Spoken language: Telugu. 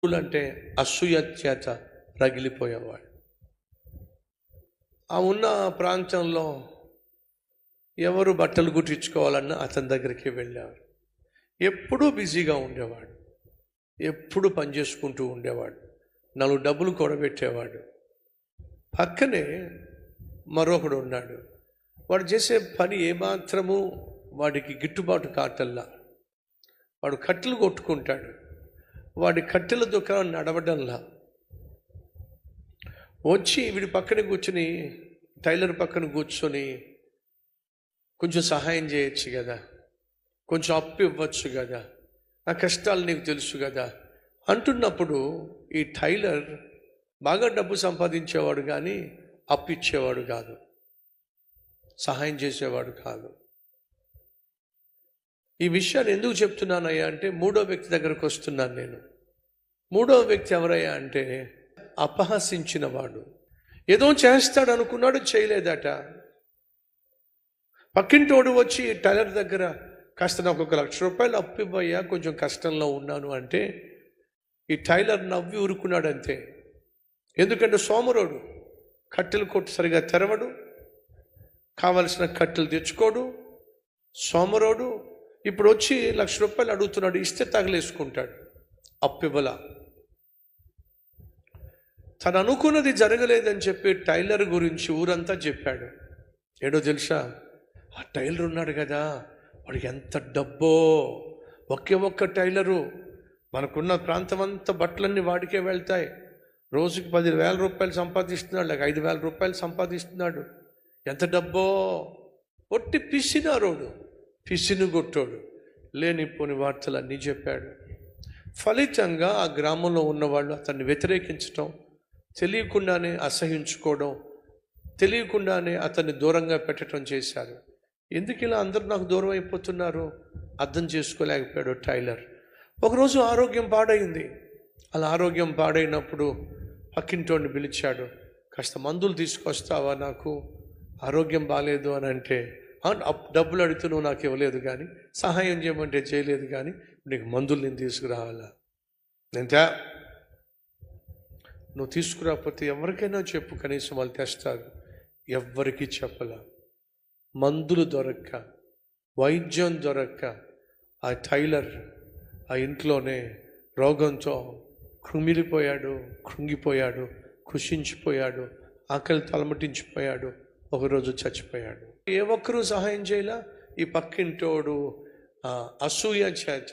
అంటే అసూయ చేత రగిలిపోయేవాడు. ఆ ఉన్న ప్రాంతంలో ఎవరు బట్టలు కుట్టించుకోవాలన్నా అతని దగ్గరికి వెళ్ళేవారు. ఎప్పుడూ బిజీగా ఉండేవాడు, ఎప్పుడు పని చేసుకుంటూ ఉండేవాడు, 4 డబ్బులు కూడబెట్టేవాడు. పక్కనే మరొకడు ఉన్నాడు. వాడు చేసే పని ఏమాత్రము వాడికి గిట్టుబాటు కాటల్లా. వాడు కట్టెలు కొట్టుకుంటాడు, వాడి కట్టెల దుకాణం నడవడంలా. వచ్చి వీడి పక్కన కూర్చుని, టైలర్ పక్కన కూర్చొని, కొంచెం సహాయం చేయొచ్చు కదా, కొంచెం అప్పు ఇవ్వచ్చు కదా, నా కష్టాలు నీకు తెలుసు కదా అంటున్నప్పుడు ఈ టైలర్ బాగా డబ్బు సంపాదించేవాడు కానీ అప్పు ఇచ్చేవాడు కాదు, సహాయం చేసేవాడు కాదు. ఈ విషయాన్ని ఎందుకు చెప్తున్నానయ్యా అంటే, 3వ వ్యక్తి దగ్గరకు వస్తున్నాను నేను. 3వ వ్యక్తి ఎవరయ్యా అంటే, అపహసించిన వాడు. ఏదో చేస్తాడు అనుకున్నాడు, చేయలేదట. పక్కింటోడు వచ్చి టైలర్ దగ్గర, కాస్త నాకు 1 లక్ష రూపాయలు అప్పు ఇవ్వయ్యా, కొంచెం కష్టంలో ఉన్నాను అంటే ఈ టైలర్ నవ్వి ఊరుకున్నాడు అంతే. ఎందుకంటే సోమరోడు, కట్టెలు కొట్టు సరిగా తెరవడు, కావలసిన కట్టెలు తెచ్చుకోడు. సోమరోడు ఇప్పుడు వచ్చి 1 లక్ష రూపాయలు అడుగుతున్నాడు, ఇస్తే తగిలేసుకుంటాడు. అప్పు ఇవ్వలా. తను అనుకున్నది జరగలేదని చెప్పి టైలర్ గురించి ఊరంతా చెప్పాడు. ఏడో తెలుసా, ఆ టైలర్ ఉన్నాడు కదా, వాడికి ఎంత డబ్బో, ఒక్క టైలరు, మనకున్న ప్రాంతం అంతా బట్టలన్నీ వాడికే వెళ్తాయి. రోజుకి 10,000 రూపాయలు సంపాదిస్తున్నాడు, లేక 5,000 రూపాయలు సంపాదిస్తున్నాడు. ఎంత డబ్బో. ఒట్టి పిసినారోడు, పిసినుగొట్టోడు, లేనిపోని వార్తలన్నీ చెప్పాడు. ఫలితంగా ఆ గ్రామంలో ఉన్నవాళ్ళు అతన్ని వ్యతిరేకించటం, తెలియకుండానే అసహించుకోవడం, తెలియకుండానే అతన్ని దూరంగా పెట్టడం చేశారు. ఎందుకు ఇలా అందరూ నాకు దూరం అయిపోతున్నారు అర్థం చేసుకోలేకపోయాడు టైలర్. ఒకరోజు ఆరోగ్యం పాడైంది. అలా ఆరోగ్యం పాడైనప్పుడు పక్కింటోడిని పిలిచాడు, కాస్త మందులు తీసుకొస్తావా, నాకు ఆరోగ్యం బాగాలేదు అని అంటే, డబ్బులు అడిగితే నువ్వు నాకు ఇవ్వలేదు కానీ, సహాయం చేయమంటే చేయలేదు కానీ, నీకు మందులు నేను తీసుకురావాలా? నేను నువ్వు తీసుకురాకపోతే ఎవరికైనా చెప్పు, కనీసం వాళ్ళు తెస్తారు. ఎవ్వరికీ చెప్పలా. మందులు దొరక్క, వైద్యం దొరక్క ఆ టైలర్ ఆ ఇంట్లోనే రోగంతో కృంగిపోయాడు, కృషించిపోయాడు, ఆకలి తలమటించిపోయాడు. ఒకరోజు చచ్చిపోయాడు. ఏ ఒక్కరూ సహాయం చేయలా. ఈ పక్కింటోడు అసూయ చేత